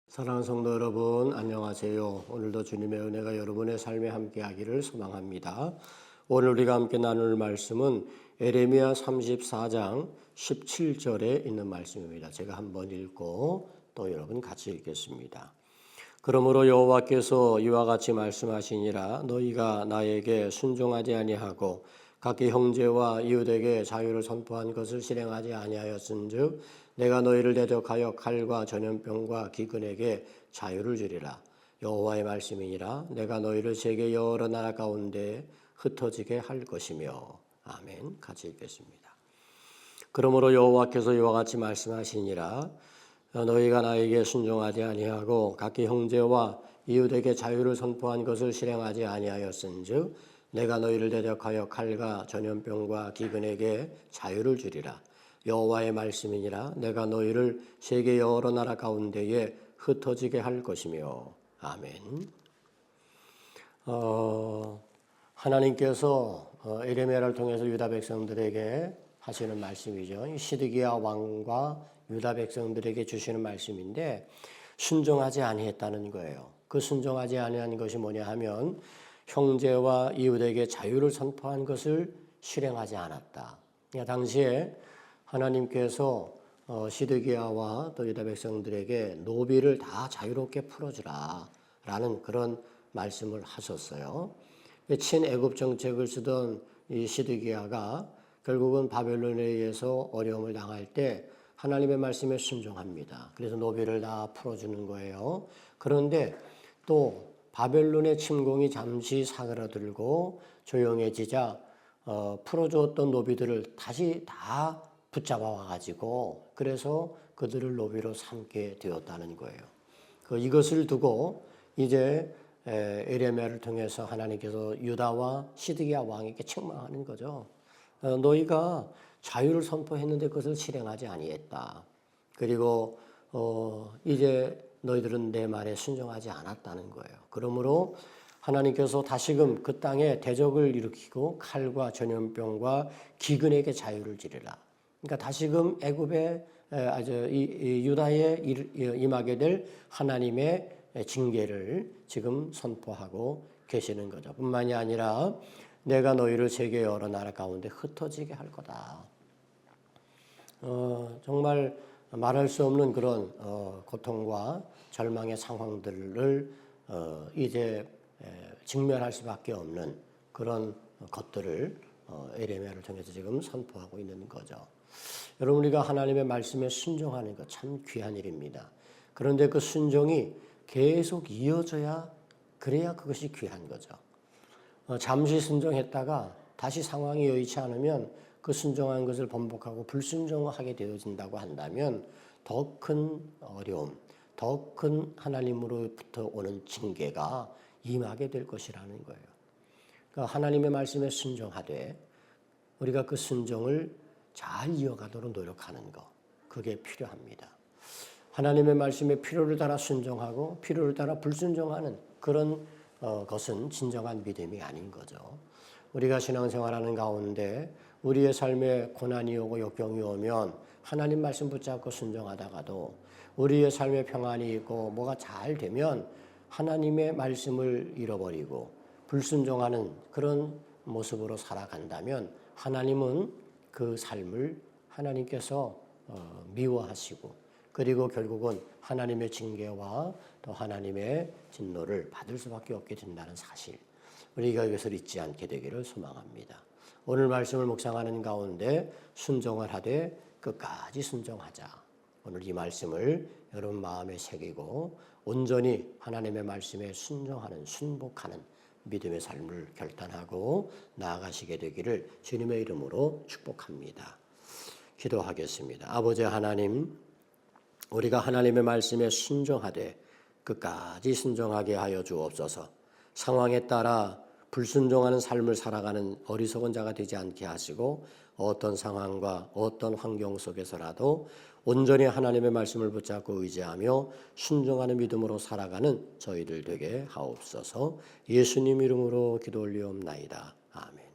사랑하는 성도 여러분, 안녕하세요. 오늘도 주님의 은혜가 여러분의 삶에 함께하기를 소망합니다. 오늘 우리가 함께 나눌 말씀은 에레미야 34장 17절에 있는 말씀입니다. 제가 한번 읽고 또 여러분 같이 읽겠습니다. 그러므로 여호와께서 이와 같이 말씀하시니라. 너희가 나에게 순종하지 아니하고 각기 형제와 이웃에게 자유를 선포한 것을 실행하지 아니하였은즉 내가 너희를 대적하여 칼과 전염병과 기근에게 자유를 주리라. 여호와의 말씀이니라. 내가 너희를 세계 여러 나라 가운데 흩어지게 할 것이며. 아멘. 같이 읽겠습니다. 그러므로 여호와께서 이와 같이 말씀하시니라. 너희가 나에게 순종하지 아니하고 각기 형제와 이웃에게 자유를 선포한 것을 실행하지 아니하였은즉 내가 너희를 대적하여 칼과 전염병과 기근에게 자유를 주리라. 여호와의 말씀이니라. 내가 너희를 세계 여러 나라 가운데에 흩어지게 할 것이며. 아멘. 하나님께서 에레미야를 통해서 유다 백성들에게 하시는 말씀이죠. 시드기야 왕과 유다 백성들에게 주시는 말씀인데 순종하지 아니했다는 거예요. 그 순종하지 아니한 것이 뭐냐 하면 형제와 이웃에게 자유를 선포한 것을 실행하지 않았다. 그러니까 당시에 하나님께서 시드기야와 또 유다 백성들에게 노비를 다 자유롭게 풀어주라 라는 그런 말씀을 하셨어요. 친애굽 정책을 쓰던 이 시드기야가 결국은 바벨론에 의해서 어려움을 당할 때 하나님의 말씀에 순종합니다. 그래서 노비를 다 풀어주는 거예요. 그런데 또 바벨론의 침공이 잠시 사그라들고 조용해지자 풀어주었던 노비들을 다시 다 붙잡아 와가지고 그래서 그들을 노비로 삼게 되었다는 거예요. 이것을 두고 이제 에레미야를 통해서 하나님께서 유다와 시드기야 왕에게 책망하는 거죠. 너희가 자유를 선포했는데 그것을 실행하지 아니했다. 그리고 이제 너희들은 내 말에 순종하지 않았다는 거예요. 그러므로 하나님께서 다시금 그 땅에 대적을 일으키고 칼과 전염병과 기근에게 자유를 주리라. 그러니까 다시금 애굽의 유다에 임하게 될 하나님의 징계를 지금 선포하고 계시는 거죠. 뿐만이 아니라 내가 너희를 세계 여러 나라 가운데 흩어지게 할 거다. 정말 말할 수 없는 그런 고통과 절망의 상황들을 이제 직면할 수밖에 없는 그런 것들을 에레미야를 통해서 지금 선포하고 있는 거죠. 여러분, 우리가 하나님의 말씀에 순종하는 것 참 귀한 일입니다. 그런데 그 순종이 계속 이어져야 그래야 그것이 귀한 거죠. 잠시 순종했다가 다시 상황이 여의치 않으면 그 순종한 것을 번복하고 불순종하게 되어진다고 한다면 더 큰 어려움, 더 큰 하나님으로부터 오는 징계가 임하게 될 것이라는 거예요. 그러니까 하나님의 말씀에 순종하되 우리가 그 순종을 잘 이어가도록 노력하는 것, 그게 필요합니다. 하나님의 말씀에 필요를 따라 순종하고 필요를 따라 불순종하는 그런 것은 진정한 믿음이 아닌 거죠. 우리가 신앙생활하는 가운데 우리의 삶에 고난이 오고 역경이 오면 하나님 말씀 붙잡고 순종하다가도 우리의 삶에 평안이 있고 뭐가 잘 되면 하나님의 말씀을 잃어버리고 불순종하는 그런 모습으로 살아간다면 하나님은 그 삶을 하나님께서 미워하시고 그리고 결국은 하나님의 징계와 또 하나님의 진노를 받을 수밖에 없게 된다는 사실, 우리가 이것을 잊지 않게 되기를 소망합니다. 오늘 말씀을 묵상하는 가운데 순종을 하되 끝까지 순종하자. 오늘 이 말씀을 여러분 마음에 새기고 온전히 하나님의 말씀에 순종하는, 순복하는 믿음의 삶을 결단하고 나아가시게 되기를 주님의 이름으로 축복합니다. 기도하겠습니다. 아버지 하나님, 우리가 하나님의 말씀에 순종하되 끝까지 순종하게 하여 주옵소서. 상황에 따라 불순종하는 삶을 살아가는 어리석은 자가 되지 않게 하시고 어떤 상황과 어떤 환경 속에서라도 온전히 하나님의 말씀을 붙잡고 의지하며 순종하는 믿음으로 살아가는 저희들 되게 하옵소서. 예수님 이름으로 기도 올리옵나이다. 아멘.